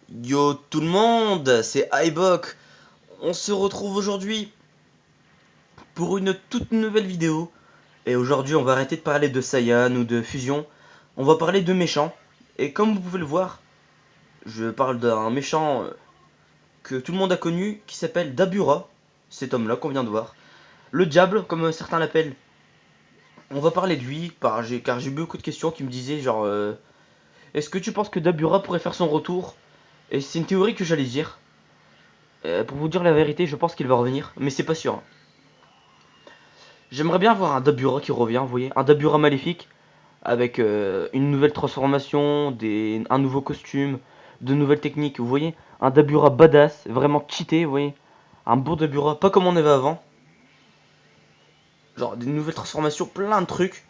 Yo tout le monde, c'est iBook. On se retrouve aujourd'hui pour une toute nouvelle vidéo. Et aujourd'hui on va arrêter de parler de Saiyan ou de fusion. On va parler de méchants. Et comme vous pouvez le voir, je parle d'un méchant que tout le monde a connu qui s'appelle Dabura. Cet homme là qu'on vient de voir. Le diable comme certains l'appellent. On va parler de lui car j'ai eu beaucoup de questions qui me disaient genre est-ce que tu penses que Dabura pourrait faire son retour? Et c'est une théorie que j'allais dire. Pour vous dire la vérité, je pense qu'il va revenir, mais c'est pas sûr, hein. J'aimerais bien avoir un Dabura qui revient, vous voyez, un Dabura maléfique avec une nouvelle transformation, un nouveau costume, de nouvelles techniques, vous voyez, un Dabura badass, vraiment cheaté, vous voyez, un bon Dabura, pas comme on avait avant, genre des nouvelles transformations, plein de trucs.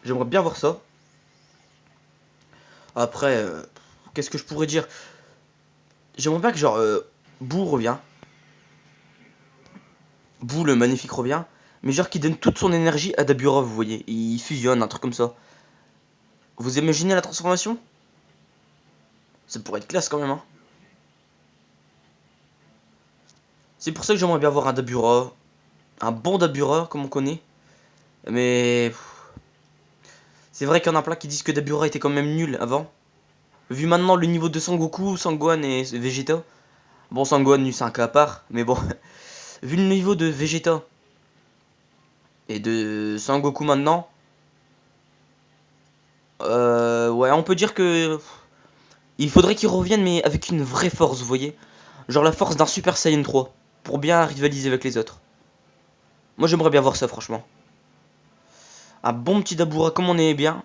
J'aimerais bien voir ça. Après, qu'est-ce que je pourrais dire? J'aimerais bien que genre Boo revient, Boo le magnifique revient, mais genre qui donne toute son énergie à Dabura, vous voyez, il fusionne, un truc comme ça. Vous imaginez la transformation? Ça pourrait être classe quand même, hein. C'est pour ça que j'aimerais bien avoir un Dabura. Un bon Dabura, comme on connaît. Mais c'est vrai qu'il y en a plein qui disent que Dabura était quand même nul avant. Vu maintenant le niveau de Sangoku, Sangohan et Vegeta. Bon, Sangohan, lui, c'est un cas à part. Mais bon, vu le niveau de Vegeta et de Sangoku maintenant. Ouais, on peut dire que il faudrait qu'il revienne, mais avec une vraie force, vous voyez. Genre la force d'un Super Saiyan 3. Pour bien rivaliser avec les autres. Moi, j'aimerais bien voir ça, franchement. Un bon petit Dabura comme on est bien.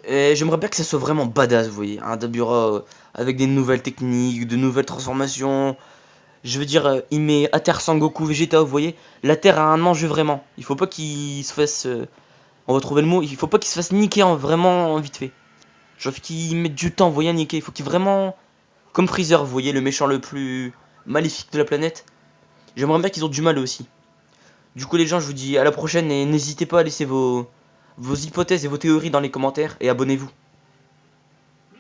Et j'aimerais bien que ça soit vraiment badass, vous voyez. Un Dabura avec des nouvelles techniques, de nouvelles transformations. Je veux dire, il met à terre Sangoku Vegeta, vous voyez. La Terre a un enjeu vraiment. Il faut pas qu'il se fasse. On va trouver le mot. Il faut pas qu'il se fasse niquer vraiment vite fait. Genre qu'il mette du temps, vous voyez, à niquer. Il faut qu'il vraiment. Comme Freezer, vous voyez, le méchant le plus maléfique de la planète. J'aimerais bien qu'ils ont du mal aussi. Du coup, les gens, je vous dis à la prochaine et n'hésitez pas à laisser vos hypothèses et vos théories dans les commentaires et abonnez-vous.